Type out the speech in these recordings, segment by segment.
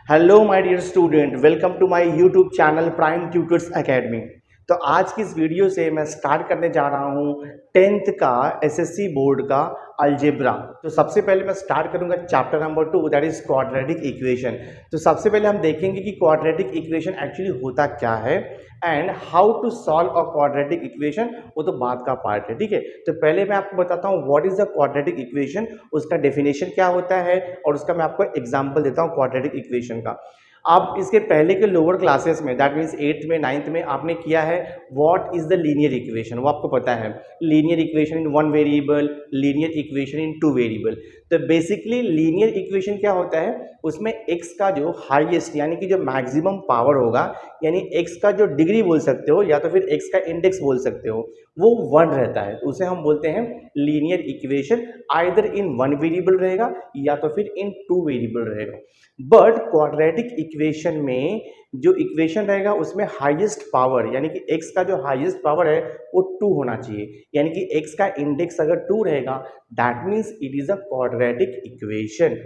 Hello my dear student, welcome to my YouTube channel prime tutors academy. तो आज की इस वीडियो से मैं स्टार्ट करने जा रहा हूँ 10th का एसएससी बोर्ड का अलजेब्रा। तो सबसे पहले मैं स्टार्ट करूँगा chapter number 2, that is quadratic equation. तो सबसे पहले हम देखेंगे कि क्वाड्रेटिक इक्वेशन एक्चुअली होता क्या है and how to solve a quadratic equation, वो तो बाद का पार्ट है। ठीक है, तो पहले मैं आपको बताता हूँ what is the quadratic equation, उसका डेफिनेशन क्या होता है और उसका मैं आपको एग्जांपल देता हूँ क्वाड्रेटिक इक्वेशन का। आप इसके पहले के लोअर क्लासेस में दैट मीन्स 8th में 9th में आपने किया है what is the linear equation, वो आपको पता है। Linear equation in one variable, linear equation in two variable. तो बेसिकली लीनियर इक्वेशन क्या होता है, उसमें x का जो हाईएस्ट यानी कि जो मैक्सिमम पावर होगा, यानी x का जो डिग्री बोल सकते हो या तो फिर x का इंडेक्स बोल सकते हो, वो 1 रहता है। तो उसे हम बोलते हैं linear equation. Either in one variable रहेगा या तो फिर इन टू वेरिएबल रहेगा। बट क्वाड्रेटिक इक्वेशन में जो इक्वेशन रहेगा उसमें हाईएस्ट पावर यानी कि x का जो हाईएस्ट पावर है वो 2 होना चाहिए, यानी कि x का इंडेक्स अगर 2 रहेगा that means it is a quadratic equation.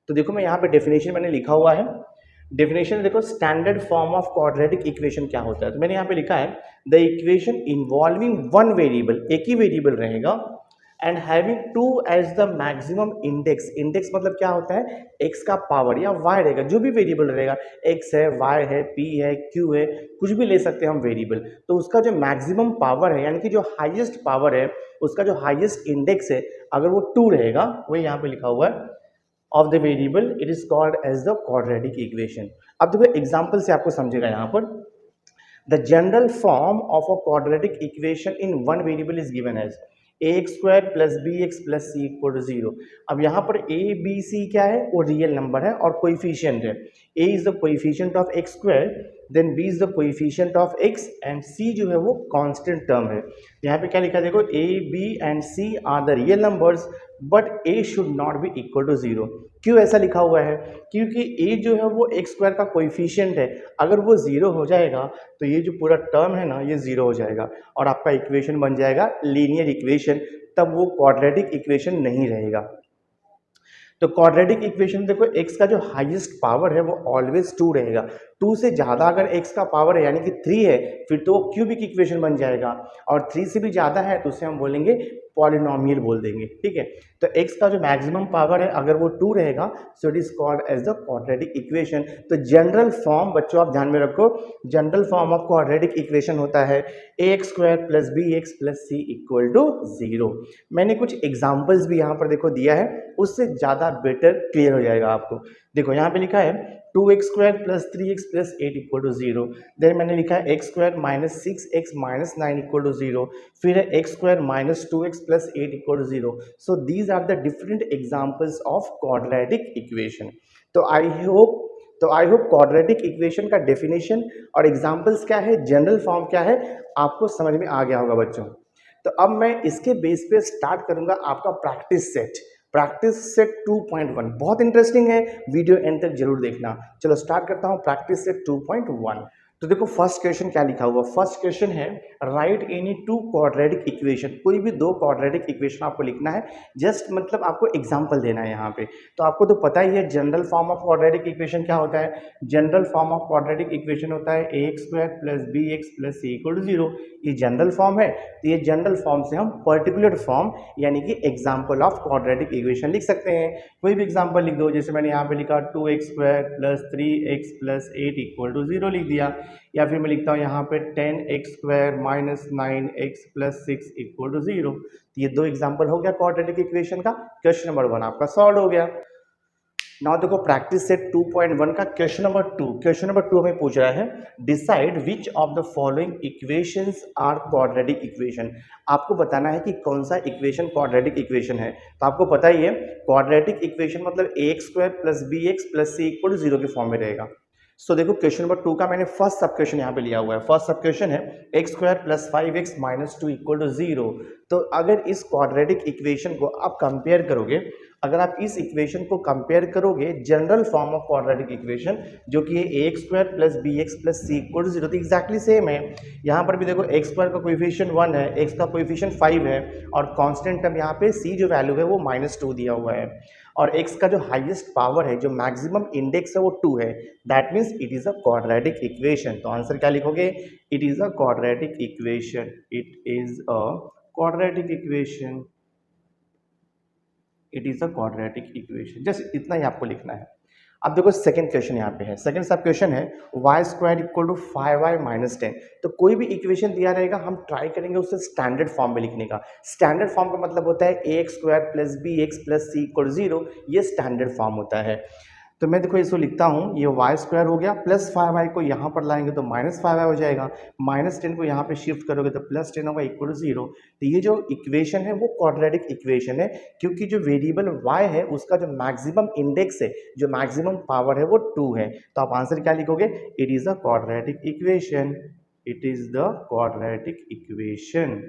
तो देखो मैं यहाँ पे डेफिनेशन मैंने लिखा हुआ है। डेफिनेशन देखो, standard form of quadratic equation क्या होता है। तो मैंने यहाँ पे लिखा है the equation involving one variable, एक ही वेरिएबल रहेगा, and having 2 as the maximum index. Index मतलब क्या होता है, x का पावर या y रहेगा, जो भी वेरिएबल रहेगा, x है, y है, p है, q है, कुछ भी ले सकते हैं हम वेरिएबल। तो उसका जो मैक्सिमम पावर है यानी कि जो हाईएस्ट पावर है, उसका जो हाईएस्ट इंडेक्स है, अगर वो 2 रहेगा, वही यहाँ पे लिखा हुआ है, of the variable, it is called as the quadratic equation. अब देखो एग्जाम्पल से आपको समझेगा यहाँ पर। The general form of a quadratic equation in one variable is given as ax square plus B x plus C equal to 0। अब यहाँ पर a b c क्या है, वो रियल नंबर है और कोइफिशिएंट है। a is the coefficient of x square, then b is the coefficient of x and c जो है वो कांस्टेंट टर्म है। यहाँ पे क्या लिखा है देखो, a b and c are the real numbers but a should not be equal to 0। क्यों ऐसा लिखा हुआ है, क्योंकि a जो है वो x स्क्वायर का कोइफिशिएंट है, अगर वो 0 हो जाएगा तो ये जो पूरा टर्म है ना, ये 0 हो जाएगा और आपका इक्वेशन बन जाएगा लीनियर इक्वेशन, तब वो क्वाड्रेटिक इक्वेशन नहीं रहेगा। तो क्वाड्रेटिक इक्वेशन देखो, x का जो हाईएस्ट पावर है वो ऑलवेज 2 रहेगा। 2 से ज़्यादा अगर x का पावर है यानी कि 3 है, फिर तो वो क्यूबिक इक्वेशन बन जाएगा, और 3 से भी ज़्यादा है तो उसे हम बोलेंगे पॉलिनोमियल बोल देंगे। ठीक है, तो x का जो मैक्सिमम पावर है अगर वो 2 रहेगा, so it is called as the quadratic equation. तो जनरल फॉर्म बच्चों आप ध्यान में रखो, general form of quadratic equation होता है ax square plus B x plus C equal to 0। मैंने कुछ एग्जाम्पल्स भी यहाँ पर देखो दिया है, उससे ज़्यादा बेटर क्लियर हो जाएगा आपको। देखो यहाँ पे लिखा है 2x square plus 3x plus 8 equal to 0। Then मैंने लिखा है x square minus 6x minus 9 equal to 0। फिर है x square minus 2x plus 8 equal to 0। So these are the different examples of quadratic equation. तो I hope quadratic equation का definition और examples क्या है, जनरल फॉर्म क्या है, आपको समझ में आ गया होगा बच्चों। तो अब मैं इसके बेस पे स्टार्ट करूंगा आपका प्रैक्टिस सेट 2.1। बहुत इंटरेस्टिंग है, वीडियो एंड तक जरूर देखना। चलो स्टार्ट करता हूँ प्रैक्टिस सेट 2.1। तो देखो फर्स्ट क्वेश्चन क्या लिखा हुआ, फर्स्ट क्वेश्चन है राइट एनी 2 क्वाड्रेटिक इक्वेशन। कोई भी 2 क्वाड्रेटिक इक्वेशन आपको लिखना है, जस्ट मतलब आपको एग्जांपल देना है यहाँ पे। तो आपको तो पता ही है general form of quadratic equation क्या होता है। General form of quadratic equation होता है ax square plus B x plus C equal to 0। ये जनरल फॉर्म है। तो ये जनरल फॉर्म से हम पर्टिकुलर फॉर्म यानी कि एग्जाम्पल ऑफ क्वाड्रेटिक इक्वेशन लिख सकते हैं। कोई भी एग्जाम्पल लिख दो, जैसे मैंने यहाँ पे लिखा 2x square plus 3x plus 8 equal to 0 लिख दिया, या फिर मैं लिखता हूँ यहाँ पे 10x square minus 9x plus 6 equal to 0। तो ये 2 एग्जाम्पल हो गया क्वाड्रेटिक इक्वेशन का। क्वेश्चन नंबर 1 आपका सॉल्व हो गया। नाउ देखो प्रैक्टिस सेट 2.1 का क्वेश्चन नंबर 2। क्वेश्चन नंबर 2 हमें पूछ रहा है decide which of the following equations are quadratic equation. आपको बताना है कि कौन सा इक्वेशन क्वाड्रेटिक इक्वेशन है। तो आपको पता ही है क्वाड्रेटिक इक्वेशन मतलब ax square plus B x plus C equal to 0 के फॉर्म में रहेगा। सो देखो क्वेश्चन नंबर 2 का मैंने फर्स्ट सब क्वेश्चन यहाँ पे लिया हुआ है। फर्स्ट सब क्वेश्चन है x square plus 5x minus 2 equal to 0। तो अगर इस क्वाड्रेटिक इक्वेशन को आप कंपेयर करोगे, अगर आप इस इक्वेशन को कंपेयर करोगे general form of quadratic equation जो कि है ax square plus B x plus C equal to 0, तो एक्जैक्टली सेम है। यहाँ पर भी देखो x स्क्वायर का कोएफिशिएंट 1 है, x का कोएफिशिएंट 5 है और कांस्टेंट टर्म यहाँ पे c जो वैल्यू है वो -2 दिया हुआ है। और x का जो हाईएस्ट पावर है, जो मैक्सिमम इंडेक्स है वो 2 है, that means it is a quadratic equation. तो आंसर क्या लिखोगे? It is a quadratic equation, it is a quadratic equation, it is a quadratic equation. Just इतना ही आपको लिखना है। अब देखो सेकंड क्वेश्चन यहाँ पे है, सेकंड सब क्वेश्चन है Y square equal to 5y minus 10। तो कोई भी इक्वेशन दिया रहेगा हम ट्राई करेंगे उसे स्टैंडर्ड फॉर्म में लिखने का। स्टैंडर्ड फॉर्म का मतलब होता है a x square plus B x plus C equal 0, ये स्टैंडर्ड फॉर्म होता है। तो मैं देखो इसको लिखता हूँ, ये वाई स्क्वायर हो गया, प्लस 5y को यहाँ पर लाएंगे तो माइनस 5y हो जाएगा, माइनस 10 को यहाँ पे शिफ्ट करोगे तो प्लस 10 होगा इक्वल टू 0। तो ये जो इक्वेशन है वो क्वाड्रेटिक इक्वेशन है, क्योंकि जो वेरिएबल y है उसका जो मैक्सिमम इंडेक्स है, जो मैक्सिमम पावर है वो 2 है। तो आप आंसर क्या लिखोगे? It is a quadratic equation, it is the quadratic equation,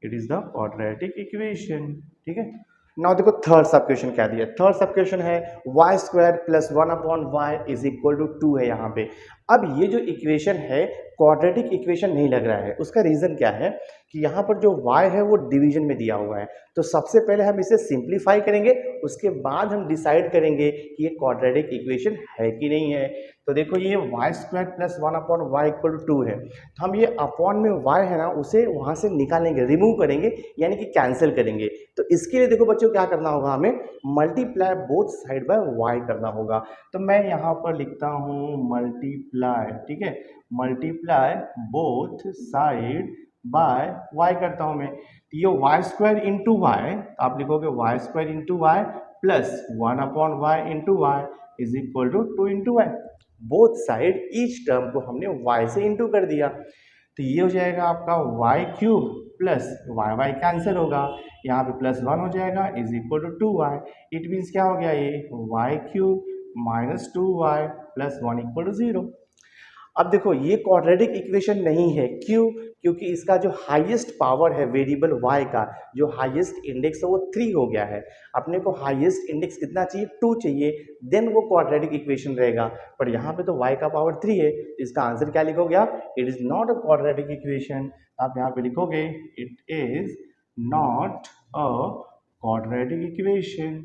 it is the quadratic equation. ठीक है। नाउ देखो थर्ड सब क्वेश्चन क्या दिया। थर्ड सब क्वेश्चन है Y square plus 1 upon Y is equal to 2 है यहाँ पे। अब ये जो इक्वेशन है क्वाड्रेटिक इक्वेशन नहीं लग रहा है। उसका रीज़न क्या है कि यहाँ पर जो y है वो डिवीजन में दिया हुआ है। तो सबसे पहले हम इसे सिंप्लीफाई करेंगे, उसके बाद हम डिसाइड करेंगे कि ये क्वाड्रेटिक इक्वेशन है कि नहीं है। तो देखो ये Y square plus 1 upon Y equal to 2 है, तो हम ये अपॉन में y है ना उसे वहाँ से निकालेंगे, रिमूव करेंगे, यानी कि कैंसिल करेंगे। तो इसके लिए देखो बच्चों क्या करना होगा, हमें multiply both side bye y करना होगा। तो मैं यहाँ पर लिखता हूँ मल्टीप्लाई, ठीक है, multiply both side bye y करता हूँ मैं। तो ये वाई स्क्वायर इंटू वाई, आप लिखोगे Y square into Y plus 1 upon Y into Y is equal to 2 into Y. Both side each term को हमने y से इंटू कर दिया। तो ये हो जाएगा आपका Y cube plus Y Y cancel होगा, यहाँ पे प्लस 1 हो जाएगा is equal to 2y। It means क्या हो गया, ये Y cube minus 2y plus 1 equal to 0। अब देखो ये क्वाड्रेटिक इक्वेशन नहीं है, क्यों? क्योंकि इसका जो हाईएस्ट पावर है वेरिएबल y का, जो हाईएस्ट इंडेक्स है वो 3 हो गया है। अपने को हाईएस्ट इंडेक्स कितना चाहिए? 2 चाहिए, देन वो क्वाड्रेटिक इक्वेशन रहेगा। पर यहाँ पे तो y का पावर 3 है, इसका आंसर क्या लिखोगे आप? It is not a quadratic equation. आप यहाँ पे लिखोगे it is not a quadratic equation,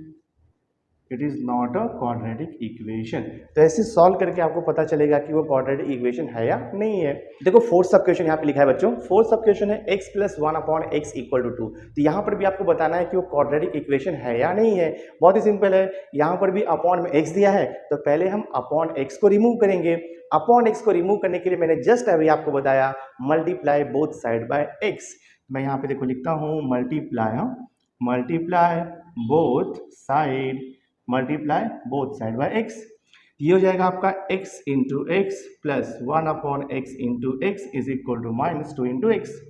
it is not a quadratic equation. तो ऐसे सॉल्व करके आपको पता चलेगा कि वो क्वाड्रेटिक इक्वेशन है या नहीं है। देखो फोर्थ सब क्वेश्चन यहाँ पे लिखा है बच्चों, फोर्थ सब क्वेश्चन है x plus 1 upon X equal to 2। तो यहाँ पर भी आपको बताना है कि वो क्वाड्रेटिक इक्वेशन है या नहीं है। बहुत ही सिंपल है, यहाँ पर भी अपॉन में x दिया है, तो पहले हम अपॉन x को रिमूव करेंगे। अपॉन x को रिमूव करने के लिए मैंने जस्ट अभी आपको बताया multiply both side by x। मैं यहाँ पे देखो लिखता हूँ multiply, multiply both side, multiply both side by x। ये हो जाएगा आपका x into X plus 1 upon X into X is equal to minus 2 into X.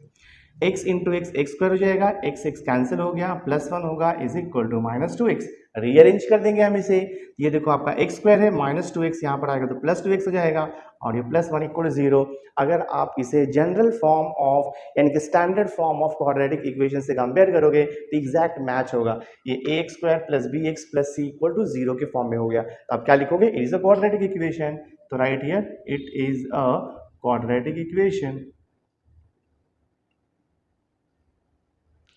x into X X square हो जाएगा, x कैंसिल हो गया, प्लस 1 होगा is equal to minus 2x। Rearrange कर देंगे हम इसे, ये देखो आपका x स्क्वायर है, माइनस 2x यहाँ पर आएगा तो प्लस 2x हो जाएगा, और ये प्लस 1 इक्वल टू 0। अगर आप इसे जनरल फॉर्म ऑफ यानी कि standard form of quadratic equation से कंपेयर करोगे तो एग्जैक्ट मैच होगा। ये ax square plus bx plus c equal to 0 के फॉर्म में हो गया। तो आप क्या लिखोगे? It is a quadratic equation. तो right here it is a quadratic equation.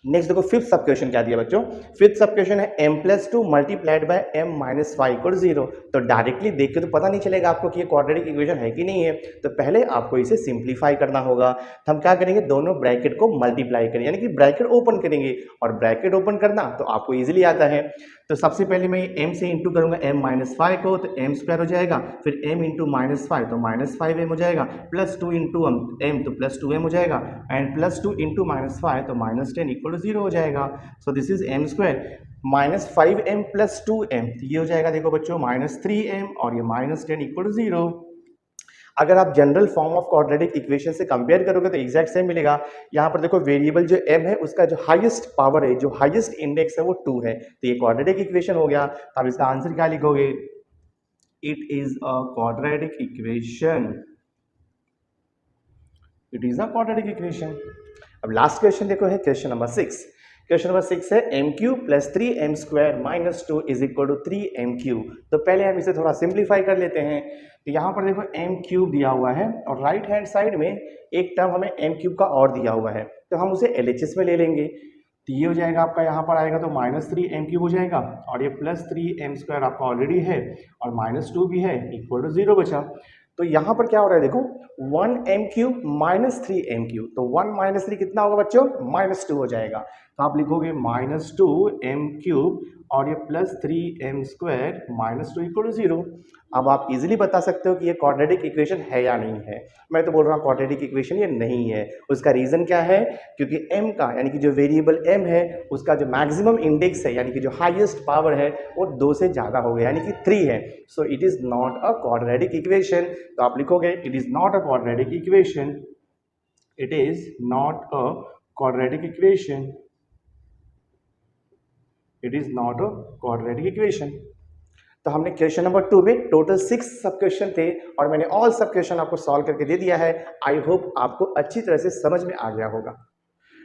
Next देखो फिफ्थ सब क्वेश्चन क्या दिया बच्चों। फिफ्थ सब क्वेश्चन है m plus 2 multiplied by m minus 5 equal 0। तो डायरेक्टली देख के तो पता नहीं चलेगा आपको कि ये क्वाड्रेटिक इक्वेशन है कि नहीं है। तो पहले आपको इसे सिंप्लीफाई करना होगा। तो हम क्या करेंगे, दोनों ब्रैकेट को मल्टीप्लाई करेंगे, यानी कि ब्रैकेट ओपन करेंगे। और ब्रैकेट ओपन करना तो आपको ईजिली आता है। तो सबसे पहले मैं m से इंटू करूंगा m माइनस 5 को, तो m स्क्वायर हो जाएगा, फिर m इंटू माइनस 5 तो माइनस 5m हो जाएगा, प्लस 2 इंटू m तो प्लस 2m हो जाएगा, एंड प्लस 2 इंटू माइनस 5 तो माइनस 10 इक्वल टू 0 हो जाएगा। सो this is m square minus 5m plus 2m, ये हो जाएगा देखो बच्चों माइनस 3m, और ये माइनस 10 इक्वल टू 0। अगर आप general form of quadratic equation से कंपेयर करोगे तो एग्जैक्ट सेम मिलेगा। यहाँ पर देखो वेरिएबल जो m है उसका जो हाईएस्ट पावर है, जो हाईएस्ट इंडेक्स है वो 2 है, तो ये क्वाड्रेटिक इक्वेशन हो गया। तो आप इसका आंसर क्या लिखोगे? It is a quadratic equation, it is a quadratic equation. अब लास्ट क्वेश्चन देखो है क्वेश्चन नंबर 6। क्वेश्चन नंबर 6 है m cube plus 3m square minus 2 is equal to 3m cube. तो पहले हम इसे थोड़ा सिंप्लीफाई कर लेते हैं। तो यहाँ पर देखो m क्यूब दिया हुआ है, और राइट हैंड साइड में एक टर्म हमें m क्यूब का और दिया हुआ है, तो हम उसे LHS में ले लेंगे। तो ये हो जाएगा आपका, यहाँ पर आएगा तो -3m³ हो जाएगा, और ये +3m² आपका ऑलरेडी है और -2 भी है, इक्वल टू 0 बचा। तो यहाँ पर क्या हो रहा है देखो, 1m³ -3m³, तो 1 - 3 कितना होगा बच्चों, -2 हो जाएगा। तो आप लिखोगे -2m³ और ये +3m² -2 इक्वल टू 0। अब आप इजीली बता सकते हो कि ये क्वाड्रेटिक इक्वेशन है या नहीं है। मैं तो बोल रहा हूँ क्वाड्रेटिक इक्वेशन ये नहीं है। उसका रीज़न क्या है, क्योंकि m का यानी कि जो वेरिएबल m है उसका जो मैक्सिमम इंडेक्स है यानी कि जो हाईएस्ट पावर है वो 2 से ज़्यादा हो गया यानी कि 3 है। So it is not a quadratic equation. तो आप लिखोगे it is not a quadratic equation, it is not a quadratic equation, it is not a quadratic equation. तो हमने क्वेश्चन नंबर 2 में टोटल 6 सब क्वेश्चन थे और मैंने ऑल सब क्वेश्चन आपको सॉल्व करके दे दिया है। आई होप आपको अच्छी तरह से समझ में आ गया होगा।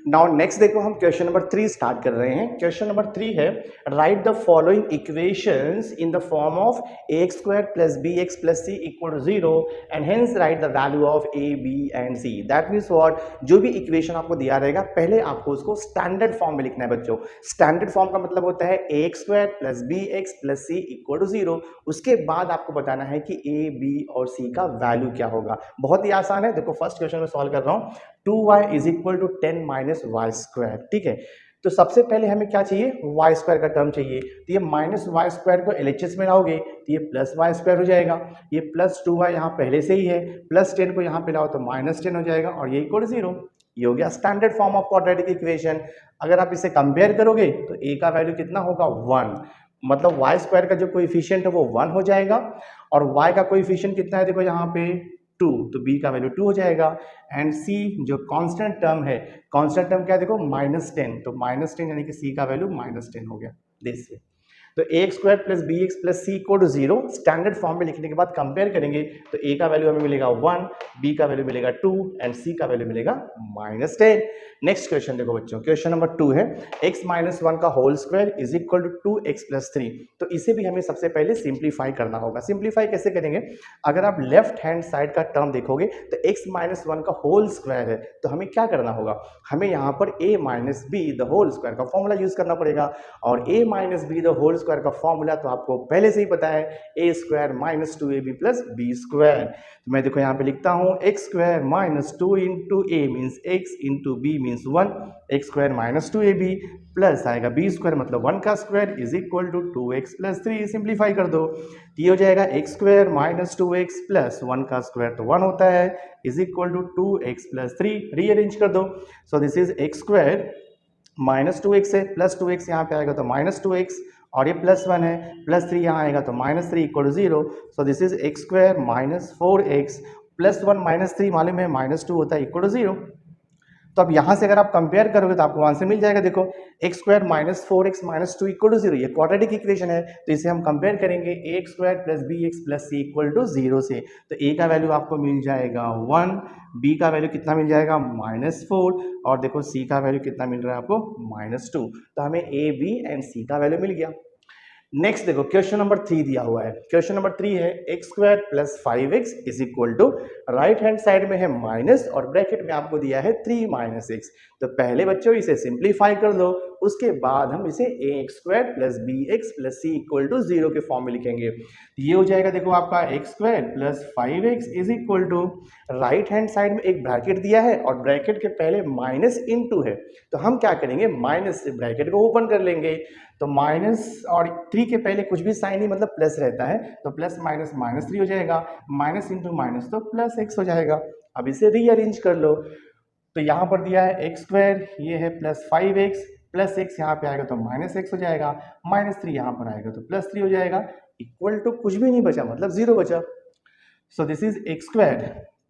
नाउ नेक्स्ट देखो, हम क्वेश्चन नंबर 3 स्टार्ट कर रहे हैं। क्वेश्चन नंबर 3 है, right the following equations in the form of ax² + bx + c = 0 and hence right the value of a, b and c। That means what, जो भी equation आपको दिया रहेगा पहले आपको उसको स्टैंडर्ड फॉर्म में लिखना है बच्चों। स्टैंडर्ड फॉर्म का मतलब होता है ax² + bx + c = 0। उसके बाद आपको बताना है कि a, b और c का वैल्यू क्या होगा। बहुत ही आसान है। देखो फर्स्ट क्वेश्चन में सॉल्व कर रहा हूँ, 2y = 10 - y²। ठीक है, तो सबसे पहले हमें क्या चाहिए, y² का टर्म चाहिए। तो ये -y² को LHS में लाओगे तो ये +y² हो जाएगा। ये +2y यहाँ पहले से ही है, +10 को यहाँ पे लाओ तो -10 हो जाएगा और ये इक्वल 0। ये हो गया standard form of quadratic equation. अगर आप इसे कंपेयर करोगे तो a का वैल्यू कितना होगा, 1, मतलब y² का जो कोएफिशिएंट है वो 1 हो जाएगा और y का कोएफिशिएंट कितना है देखो यहाँ पे 2, तो b का वैल्यू 2 हो जाएगा। एंड c जो कांस्टेंट टर्म है, कांस्टेंट टर्म क्या है देखो -10, तो -10 यानी कि c का वैल्यू -10 हो गया। दिस वे, तो ax² + bx + c = 0 standard form में लिखने के बाद कंपेयर करेंगे तो a का वैल्यू हमें मिलेगा 1, b का वैल्यू मिलेगा 2 एंड c का वैल्यू मिलेगा -10। नेक्स्ट क्वेश्चन देखो बच्चों, क्वेश्चन नंबर 2 है, x - 1 का होल स्क्वायर = 2x + 3। तो इसे भी हमें सबसे पहले सिंप्लीफाई करना होगा। सिंप्लीफाई कैसे करेंगे, अगर आप लेफ्ट हैंड साइड का टर्म देखोगे तो x - 1 का होल स्क्वायर है, तो हमें क्या करना होगा, हमें यहाँ पर a - b the whole square का फॉर्मूला यूज करना पड़ेगा। और a - b the whole square का फॉर्मूला तो आपको पहले से ही पता है, a² - 2ab + b²। तो मैं देखो यहाँ पे लिखता हूँ x² - 2 × a means x × b means 1, x² - 2ab plus आएगा b² मतलब 1 का स्क्वायर = 2x + 3। सिंप्लीफाई कर दो तो ये हो जाएगा x² - 2x + 1 का स्क्वायर तो 1 होता है = 2x + 3। रीअरेंज कर दो, सो दिस इज x² -2x है, +2x यहाँ पे आएगा तो -2x और ये +1 है, +3 यहाँ आएगा तो -3 = 0। So this is x² - 4x +1 - 3 मालूम है -2 होता है = 0। तो अब यहाँ से अगर आप कंपेयर करोगे तो आपको आंसर मिल जाएगा। देखो x² - 4x - 2 = 0, ये क्वाड्रेटिक इक्वेशन है तो इसे हम कंपेयर करेंगे ax² + bx + c = 0 से। तो a का वैल्यू आपको मिल जाएगा 1, b का वैल्यू कितना मिल जाएगा -4 और देखो c का वैल्यू कितना मिल रहा है आपको -2। तो हमें a, b एंड c का वैल्यू मिल गया। नेक्स्ट देखो क्वेश्चन नंबर 3 दिया हुआ है। क्वेश्चन नंबर 3 है x² + 5x = right hand side में है माइनस और ब्रैकेट में आपको दिया है 3 - x। तो पहले बच्चों इसे सिंप्लीफाई कर दो, उसके बाद हम इसे ax² + bx + c = 0 के फॉर्म में लिखेंगे। ये हो जाएगा देखो आपका x² + 5x = right hand side में एक ब्रैकेट दिया है और ब्रैकेट के पहले माइनस × है, तो हम क्या करेंगे, माइनस से ब्रैकेट को ओपन कर लेंगे। तो माइनस और 3 के पहले कुछ भी साइन नहीं मतलब प्लस रहता है, तो प्लस माइनस -3 हो जाएगा, माइनस × माइनस तो +x हो जाएगा। अब इसे रीअरेंज कर लो, तो यहाँ पर दिया है x², ये है +5x +x यहाँ पे आएगा तो -x हो जाएगा, -3 यहाँ पर आएगा तो +3 हो जाएगा, इक्वल टू कुछ भी नहीं बचा मतलब 0 बचा। सो this is x²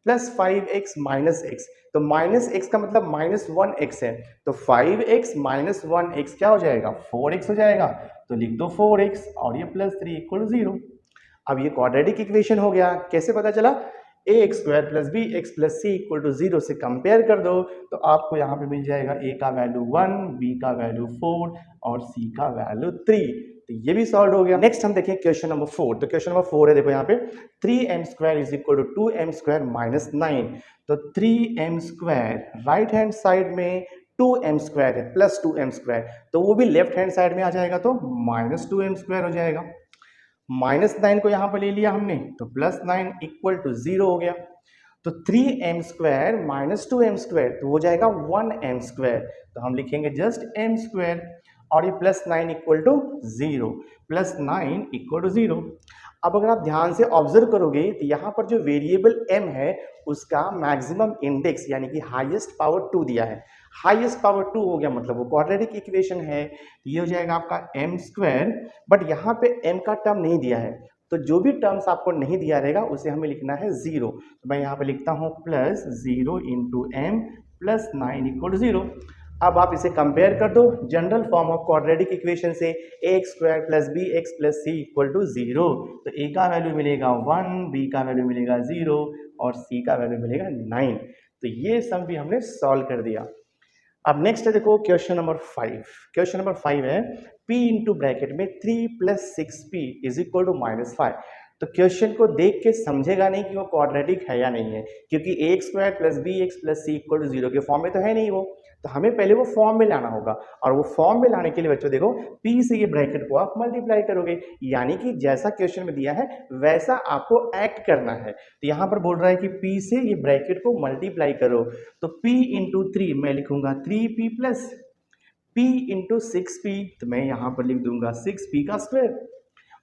+ 5x - x, तो -x का मतलब -1x है, तो 5x - 1x क्या हो जाएगा, 4x हो जाएगा। तो लिख दो 4x और ये +3 = 0। अब ये क्वाड्रेटिक इक्वेशन हो गया। कैसे पता चला, ax² + bx + c = 0 से कंपेयर कर दो तो आपको यहाँ पे मिल जाएगा a का वैल्यू 1, b का वैल्यू 4 और c का वैल्यू 3। तो ये भी सॉल्व हो गया। नेक्स्ट हम देखें क्वेश्चन नंबर 4। तो क्वेश्चन नंबर 4 है देखो यहाँ पे 3m² = 2m² - 9। तो 3m² राइट हैंड साइड में 2m² है, प्लस 2m², तो वो भी लेफ्ट हैंड साइड में आ जाएगा, तो -2m² हो जाएगा। -9 को यहाँ पर ले लिया हमने, तो +9 इक्वल टू 0 हो गया। तो 3m² माइनस 2m², तो हो जाएगा 1m², तो हम लिखेंगे जस्ट m², और ये +9 इक्वल टू 0, +9 इक्वल टू 0। अब अगर आप ध्यान से ऑब्जर्व करोगे तो यहाँ पर जो वेरिएबल m है उसका मैक्सिमम इंडेक्स यानी कि हाईएस्ट पावर 2 दिया है। हाईएस्ट पावर 2 हो गया मतलब वो क्वाड्रेटिक इक्वेशन है, तो ये हो जाएगा आपका m², बट यहाँ पे m का टर्म नहीं दिया है, तो जो भी टर्म्स आपको नहीं दिया रहेगा उसे हमें लिखना है 0। तो मैं यहाँ पे लिखता हूँ +0 इंटू m +9 इक्वल टू 0। अब आप इसे कंपेयर कर दो general form of quadratic equation से, ax² + bx + c equal to 0। तो a का वैल्यू मिलेगा 1, b का वैल्यू मिलेगा 0 और c का वैल्यू मिलेगा 9। तो ये सम भी हमने सॉल्व कर दिया। अब नेक्स्ट है देखो क्वेश्चन नंबर 5। क्वेश्चन नंबर 5 है p इंटू ब्रैकेट में 3 + 6p इज इक्वल टू -5। तो क्वेश्चन को देख के समझेगा नहीं कि वो क्वाड्रेटिक है या नहीं है, क्योंकि ax² + bx + c equal to 0 के फॉर्म में तो है नहीं वो, तो हमें पहले वो फॉर्म में लाना होगा। और वो फॉर्म में लाने के लिए बच्चों देखो p से ये ब्रैकेट को आप मल्टीप्लाई करोगे, यानी कि जैसा क्वेश्चन में दिया है वैसा आपको एक्ट करना है। तो यहाँ पर बोल रहा है कि p से ये ब्रैकेट को मल्टीप्लाई करो, तो p इंटू 3 मैं लिखूंगा 3p plus p into 6p, तो मैं यहाँ पर लिख दूंगा 6p का स्क्वायर,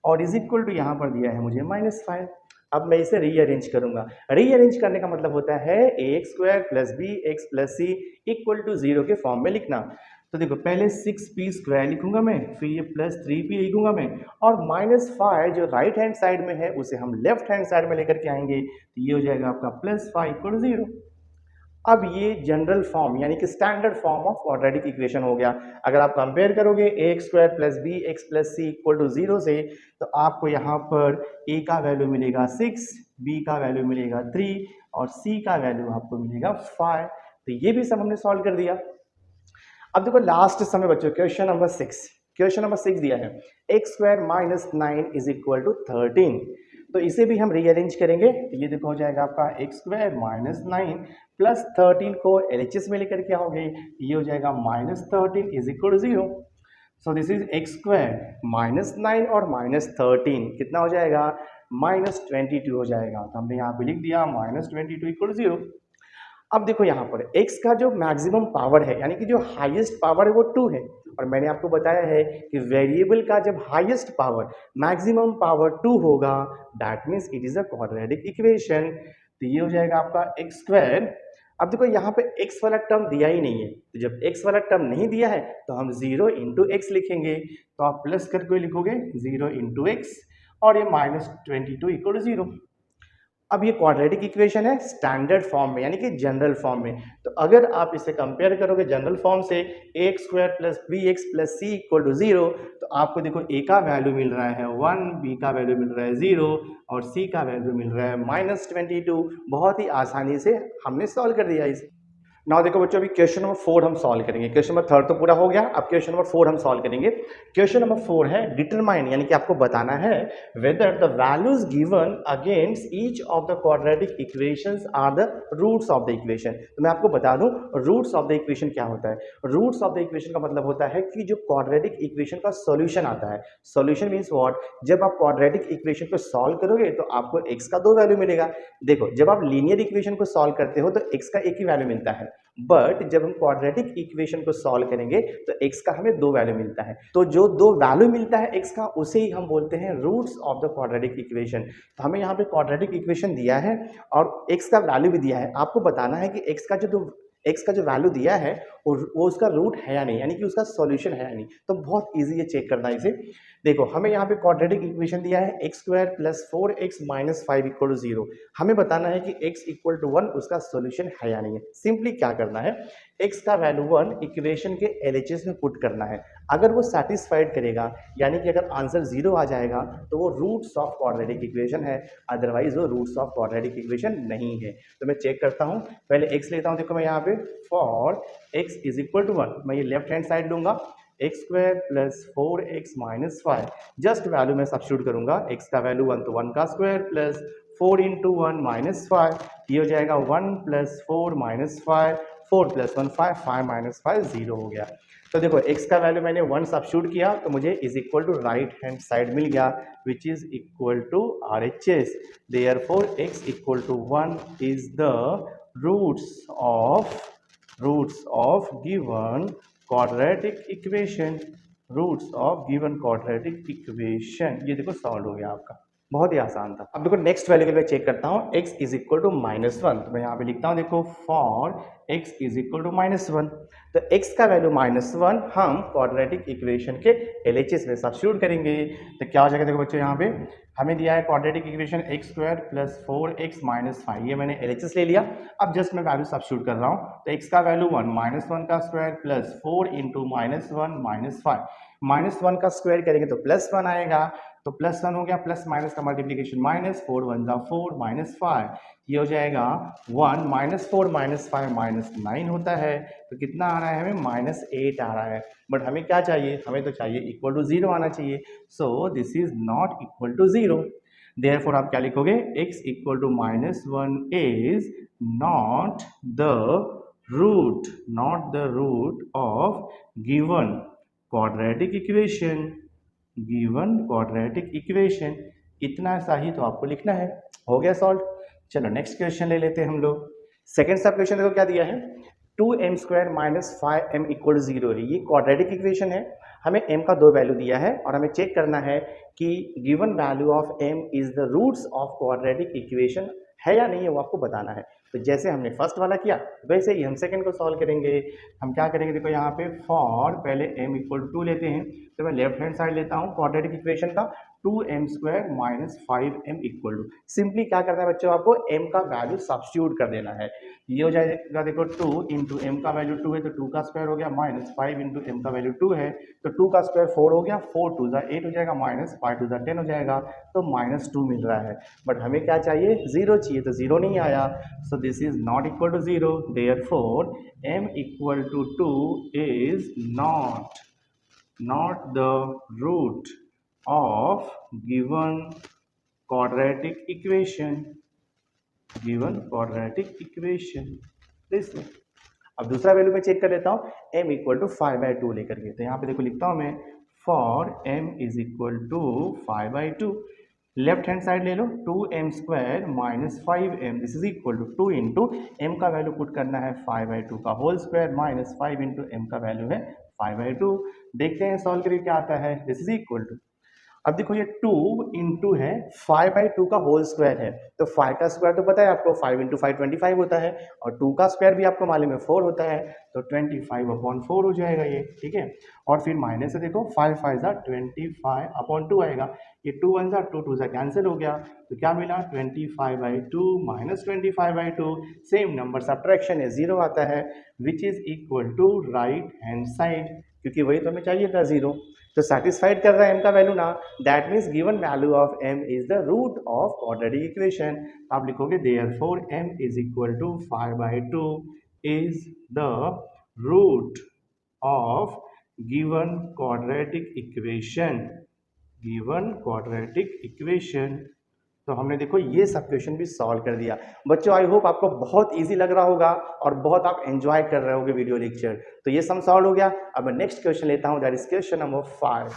और इज इक्वल टू यहाँ पर दिया है मुझे -5। अब मैं इसे रीअरेंज करूंगा। रीअरेंज करने का मतलब होता है ax² + bx + c equal to 0 के फॉर्म में लिखना। तो देखो पहले 6p² लिखूंगा मैं, फिर ये +3p लिखूंगा मैं, और -5 जो राइट हैंड साइड में है उसे हम लेफ्ट हैंड साइड में लेकर के आएंगे, तो ये हो जाएगा आपका +5 इक्वल टू 0। अब ये जनरल फॉर्म यानी कि standard form of quadratic equation हो गया। अगर आप कंपेयर करोगे ax² + bx + c equal to 0 से, तो आपको यहाँ पर a का वैल्यू मिलेगा 6, b का वैल्यू मिलेगा 3 और c का वैल्यू आपको मिलेगा 5। तो ये भी सब हमने सॉल्व कर दिया। अब देखो लास्ट समय बच्चों क्वेश्चन नंबर 6। क्वेश्चन नंबर 6 दिया है x² - 9 इज इक्वल टू 13। तो इसे भी हम रीअरेंज करेंगे, तो ये देखो हो जाएगा आपका x² - 9 प्लस 13 को LHS में लेकर के आओगे, ये हो जाएगा -13 is equal to 0। So this is x² - 9 और -13 कितना हो जाएगा, -22 हो जाएगा। तो हमने यहाँ पे लिख दिया -22 इक्वल टू 0। अब देखो यहाँ पर x का जो मैक्सिमम पावर है यानी कि जो हाईएस्ट पावर है वो 2 है, और मैंने आपको बताया है कि वेरिएबल का जब हाईएस्ट पावर मैक्सिमम पावर 2 होगा that means it is a quadratic equation. तो ये हो जाएगा आपका x²। अब देखो यहाँ पे x वाला टर्म दिया ही नहीं है, तो जब x वाला टर्म नहीं दिया है तो हम 0 इंटू x लिखेंगे, तो आप प्लस करके लिखोगे 0 इंटू x, और ये -22 इक्वल टू 0। अब ये क्वाड्रेटिक इक्वेशन है स्टैंडर्ड फॉर्म में यानी कि जनरल फॉर्म में। तो अगर आप इसे कंपेयर करोगे जनरल फॉर्म से ax² + bx + c equal to 0, तो आपको देखो a का वैल्यू मिल रहा है 1, b का वैल्यू मिल रहा है 0 और c का वैल्यू मिल रहा है -22। बहुत ही आसानी से हमने सॉल्व कर दिया इसे। नाउ देखो बच्चों अभी क्वेश्चन नंबर 4 हम सॉल्व करेंगे। क्वेश्चन नंबर 3 तो पूरा हो गया, अब क्वेश्चन नंबर 4 हम सॉल्व करेंगे। क्वेश्चन नंबर 4 है डिटरमाइन यानी कि आपको बताना है whether the values given against each of the quadratic equations are the roots of the equation. तो मैं आपको बता दूं रूट्स ऑफ द इक्वेशन क्या होता है। रूट्स ऑफ द इक्वेशन का मतलब होता है कि जो क्वाड्रेटिक इक्वेशन का सॉल्यूशन आता है। सॉल्यूशन मींस व्हाट, जब आप क्वाड्रेटिक इक्वेशन को सॉल्व करोगे तो आपको x का 2 वैल्यू मिलेगा। देखो जब आप लीनियर इक्वेशन को सॉल्व करते हो तो x का एक ही वैल्यू मिलता है, बट जब हम क्वाड्रेटिक इक्वेशन को सॉल्व करेंगे तो x का हमें 2 वैल्यू मिलता है। तो जो 2 वैल्यू मिलता है x का उसे ही हम बोलते हैं roots of the quadratic equation. तो हमें यहाँ पे क्वाड्रेटिक इक्वेशन दिया है और x का वैल्यू भी दिया है, आपको बताना है कि x का जो वैल्यू दिया है वो उसका रूट है या नहीं, यानी कि उसका सॉल्यूशन है या नहीं। तो बहुत इजी है चेक करना इसे। देखो हमें यहाँ पे क्वाड्रेटिक इक्वेशन दिया है x² + 4x - 5 इक्वल टू 0। हमें बताना है कि x इक्वल टू 1 उसका सॉल्यूशन है या नहीं है। सिंपली क्या करना है, x का वैल्यू 1 इक्वेशन के LHS में पुट करना है। अगर वो सेटिस्फाइड करेगा यानी कि अगर आंसर 0 आ जाएगा तो वो रूट्स ऑफ क्वाड्रेटिक इक्वेशन है, अदरवाइज वो रूट्स ऑफ क्वाड्रेटिक इक्वेशन नहीं है। तो मैं चेक करता हूँ, पहले x लेता हूँ। देखो मैं यहाँ पे for x is equal to 1, मैं ये लेफ्ट हैंड साइड लूंगा x² + 4x - 5, जस्ट वैल्यू मैं सब्स्टिट्यूट करूंगा। x का वैल्यू 1 तो 1 का स्क्वायर प्लस 4 इंटू 1 - 5, ये हो जाएगा 1 + 4 - 5 4 + 1 5, 5 - 5 0 हो गया। तो देखो x का वैल्यू मैंने 1 सब्स्टिट्यूट किया तो मुझे is equal to right hand side मिल गया which is equal to RHS। Therefore x equal to 1 is the roots of given quadratic equation. Roots of given quadratic equation, ये देखो सॉल्व हो गया आपका, बहुत ही आसान था। अब देखो नेक्स्ट वैल्यू के लिए चेक करता हूँ x इज इक्वल टू -1, तो मैं यहाँ पे लिखता हूँ देखो for x is equal to -1। तो x का वैल्यू -1 हम क्वाड्रेटिक इक्वेशन के LHS में सब्स्टिट्यूट करेंगे तो क्या हो जाएगा। देखो बच्चों यहाँ पे हमें दिया है क्वाड्रेटिक इक्वेशन x² + 4x - 5, ये मैंने LHS ले लिया। अब जस्ट मैं वैल्यू सब्स्टिट्यूट कर रहा हूँ तो x का वैल्यू 1 -1 का स्क्वायर + 4 × -1 - 5, -1 का स्क्वायर करेंगे तो +1 आएगा, तो +1 हो गया, प्लस माइनस का मल्टीप्लीकेशन माइनस, 4 × 1 = 4 -5, ये हो जाएगा 1 -4 - 5 -9 होता है। तो कितना आ रहा है हमें -8 आ रहा है। बट हमें क्या चाहिए, हमें तो चाहिए इक्वल टू 0 आना चाहिए। So this is not equal to 0। Therefore आप क्या लिखोगे, x equal to -1 is not the root of given quadratic equation. इतना सा ही तो आपको लिखना है। हो गया सॉल्व। चलो नेक्स्ट क्वेश्चन ले लेते हैं हम लोग। सेकंड सब क्वेश्चन देखो क्या दिया है, 2m² - 5m = 0 है। ये क्वाड्रेटिक इक्वेशन है, हमें m का 2 वैल्यू दिया है और हमें चेक करना है कि given value of m is the roots of quadratic equation है या नहीं है, वो आपको बताना है। तो जैसे हमने फर्स्ट वाला किया वैसे ही हम सेकंड को सॉल्व करेंगे। हम क्या करेंगे, देखो यहाँ पे फॉर पहले m = 2 लेते हैं, तो मैं लेफ्ट हैंड साइड लेता हूँ क्वाड्रेटिक इक्वेशन का, 2m² - 5m = सिंपली क्या करना है बच्चों, आपको m का वैल्यू सब्स्टिट्यूट कर देना है। ये हो जाएगा देखो 2 × m का वैल्यू 2 है तो 2 का स्क्वायर हो गया, -5 × m का वैल्यू 2 है तो 2 का स्क्वायर 4 हो गया, 4 × 2 = 8 हो जाएगा, -5 × 2 = 10 हो जाएगा, तो -2 मिल रहा है। बट हमें क्या चाहिए, 0 चाहिए, तो 0 नहीं आया। So this is not equal to 0। Therefore m = 2 is not the root of given quadratic equation। List में अब दूसरा वैल्यू मैं चेक कर लेता हूँ, m = 5/2 लेकर के। तो यहाँ पे देखो लिखता हूँ मैं for m = 5/2। Left hand side ले लो, 2m² - 5m, this is equal to 2 × m का वैल्यू पुट करना है 5/2 का होल स्क्वायर, -5 × m का वैल्यू है 5/2। देखते हैं सॉल्व करके क्या आता है। दिस इज इक्वल टू, अब देखो ये 2 × है 5/2 का होल स्क्वायर है, तो 5 का स्क्वायर तो पता है आपको, 5 × 5 25 होता है, और 2 का स्क्वायर भी आपको मालूम है 4 होता है, तो 25/4 हो जाएगा ये, ठीक है। और फिर माइनस से देखो 5 5 = 25/2 आएगा, ये 2 1 = 2 2 कैंसिल हो गया, तो क्या मिला 25/2 - 25/2, सेम नंबर सब्ट्रैक्शन है 0 आता है, which is equal to right hand side, क्योंकि वही तो हमें चाहिए था 0, तो सेटिस्फाइड कर रहा है m का वैल्यू ना। That means given value of m is the root of quadratic equation. आप लिखोगे therefore m = 5/2 is the root of given quadratic equation. तो हमने देखो ये सब क्वेश्चन भी सॉल्व कर दिया। बच्चों आई होप आपको बहुत इजी लग रहा होगा और बहुत आप एंजॉय कर रहे होगे वीडियो लेक्चर। तो ये सम सॉल्व हो गया। अब मैं नेक्स्ट क्वेश्चन लेता हूँ, that is question number 5।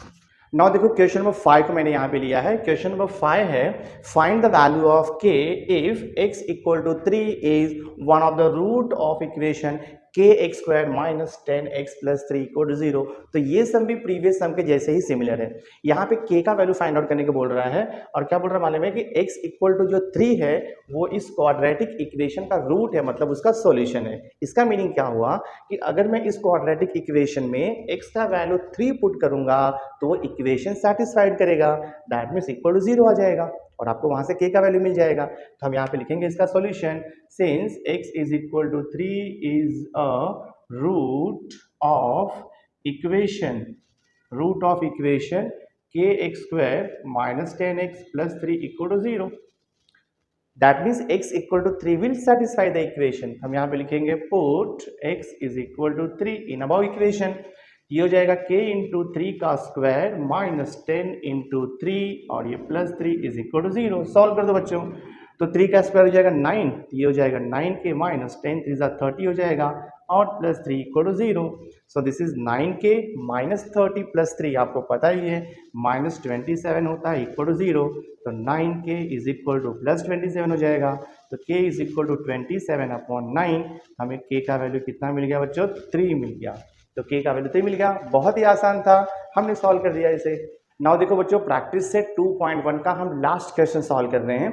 Now देखो क्वेश्चन नंबर 5 को मैंने यहाँ पे लिया है। क्वेश्चन नंबर 5 है, find the value of k if x = 3 is one of the root of equation kx² - 10x + 3 = 0। तो ये सम भी प्रीवियस सम के जैसे ही सिमिलर है। यहाँ पे k का वैल्यू फाइंड आउट करने को बोल रहा है, और क्या बोल रहा है मालूम है कि x = जो 3 है वो इस क्वाड्रेटिक इक्वेशन का रूट है, मतलब उसका सॉल्यूशन है। इसका मीनिंग क्या हुआ कि अगर मैं इस क्वाड्रेटिक इक्वेशन में x का वैल्यू 3 पुट करूंगा तो वो इक्वेशन सेटिस्फाइड करेगा, दैट मीन्स इक्वल टू 0 आ जाएगा और आपको वहां से k का वैल्यू मिल जाएगा। तो हम यहाँ पे लिखेंगे इसका solution, since x = 3 is a root of equation kx² - 10x + 3 = 0। That means x = 3 will satisfy the equation. हम यहाँ पे लिखेंगे put x = 3 in above equation. ये हो जाएगा k × 3 का स्क्वायर -10 × 3 और ये +3 = 0। सॉल्व कर दो बच्चों, तो 3 का स्क्वायर हो जाएगा 9, ये हो जाएगा 9k - 10 3 = 30 हो जाएगा, और plus 3 equal to 0। So this is 9k minus 30 plus 3 आपको पता ही है माइनस 27 होता है इक्वल टू 0। तो 9k is equal two plus 27 हो जाएगा। तो k is equal to 27 upon 9, हमें k का वैल्यू कितना मिल गया बच्चों? 3 मिल गया। तो k का वैल्यू 3 मिल गया, बहुत ही आसान था, हमने सॉल्व कर दिया इसे। नाउ देखो बच्चों, प्रैक्टिस सेट 2.1 का हम लास्ट क्वेश्चन सॉल्व कर रहे हैं।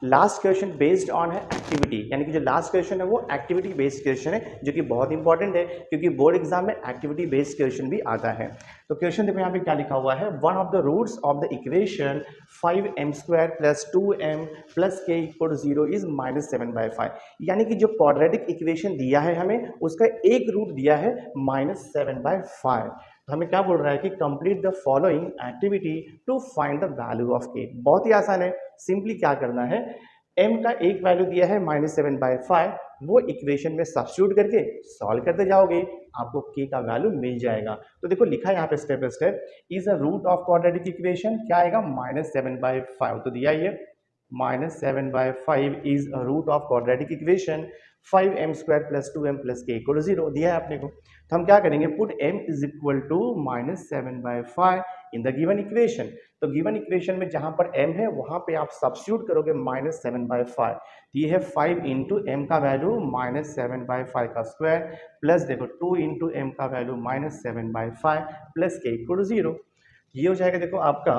लास्ट क्वेश्चन बेस्ड ऑन है एक्टिविटी, यानी कि जो लास्ट क्वेश्चन है वो एक्टिविटी बेस्ड क्वेश्चन है, जो कि बहुत इंपॉर्टेंट है क्योंकि बोर्ड एग्जाम में एक्टिविटी बेस्ड क्वेश्चन भी आता है। तो क्वेश्चन देखो यहाँ पे क्या लिखा हुआ है, one of the roots of the equation 5m² plus 2m plus k equal to 0 is -7/5। यानी कि जो क्वाड्रेटिक इक्वेशन दिया है हमें, उसका एक रूट दिया है -7/5। तो हमें क्या बोल रहा है कि complete the following activity to find the value of k। बहुत ही आसान है, सिंपली क्या करना है, m का एक वैल्यू दिया है -7/5, वो इक्वेशन में सब्स्टिट्यूट करके सॉल्व करते जाओगे, आपको k का वैल्यू मिल जाएगा। तो देखो लिखा है यहाँ पे step by step, is a root of quadratic equation, क्या आएगा -7/5, तो दिया ही है -7/5 is a root of quadratic equation 5m² plus 2m plus k equal to 0 दिया है आपने को। तो हम क्या करेंगे, put m is equal to -7/5 in the given equation. तो गिवन इक्वेशन में जहां पर m है वहां पे आप सब्स्टिट्यूट करोगे -7/5। ये है 5 इंटू एम का वैल्यू -7/5 का स्क्वायर प्लस देखो 2 इंटू एम का value -7/5 plus k equal to 0। ये हो जाएगा देखो आपका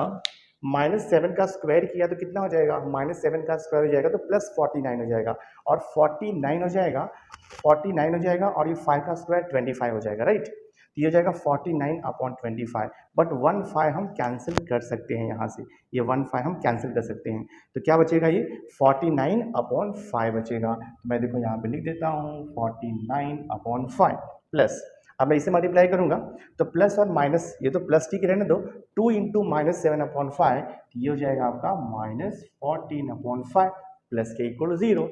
-7 का स्क्वायर किया तो कितना हो जाएगा, -7 का स्क्वायर हो जाएगा तो प्लस 49 हो जाएगा, और 49 हो जाएगा, 49 हो जाएगा, और ये 5 का स्क्वायर 25 हो जाएगा, राइट। तो ये हो जाएगा 49 अपॉन 25, बट 1 5 हम कैंसिल कर सकते हैं यहाँ से, ये 1 5 हम कैंसिल कर सकते हैं। तो क्या बचेगा, ये 49 अपॉन 5 बचेगा। तो मैं देखो यहाँ पे लिख देता हूँ 49 अपॉन 5 प्लस, अब मैं इसे मल्टीप्लाई करूंगा तो प्लस और माइनस, ये तो प्लस ठीक रहने दो, 2 इंटू -7/5, ये हो जाएगा आपका -14/5 प्लस के इक्वल 0।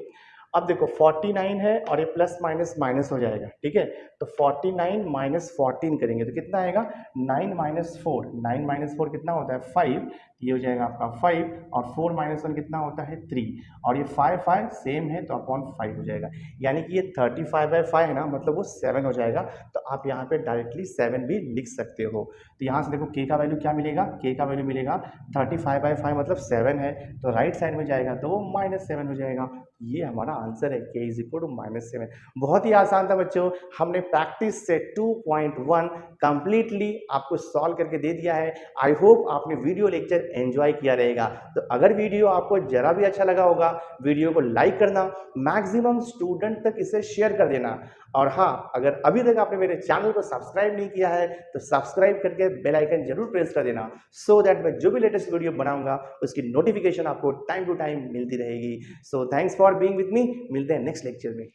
अब देखो 49 है और ये प्लस माइनस माइनस हो जाएगा, ठीक है। तो 49 माइनस 14 करेंगे तो कितना आएगा, 9 माइनस 4, 9 माइनस 4 कितना होता है 5, ये हो जाएगा आपका 5, और 4 माइनस 1 कितना होता है 3, और ये 5 5 सेम है तो अपॉन 5 हो जाएगा। यानी कि ये 35/5 है ना, मतलब वो 7 हो जाएगा। तो आप यहाँ पे डायरेक्टली 7 भी लिख सकते हो। तो यहाँ से देखो k का वैल्यू क्या मिलेगा, k का वैल्यू मिलेगा 35/5 मतलब 7 है, तो राइट साइड में जाएगा तो वो -7 हो जाएगा। ये हमारा आंसर है, k इज इक्वल टू -7। बहुत ही आसान था बच्चों, हमने प्रैक्टिस से 2.1 कंप्लीटली आपको सॉल्व करके दे दिया है। आई होप आपने वीडियो लेक्चर एंजॉय किया रहेगा। तो अगर वीडियो आपको जरा भी अच्छा लगा होगा, वीडियो को लाइक करना, मैक्सिमम स्टूडेंट तक इसे शेयर कर देना, और हाँ, अगर अभी तक आपने मेरे चैनल को सब्सक्राइब नहीं किया है तो सब्सक्राइब करके बेल आइकन जरूर प्रेस कर देना, सो दैट मैं जो भी लेटेस्ट वीडियो बनाऊंगा उसकी नोटिफिकेशन आपको टाइम टू टाइम मिलती रहेगी। So thanks for being with me, मिलते हैं नेक्स्ट लेक्चर में।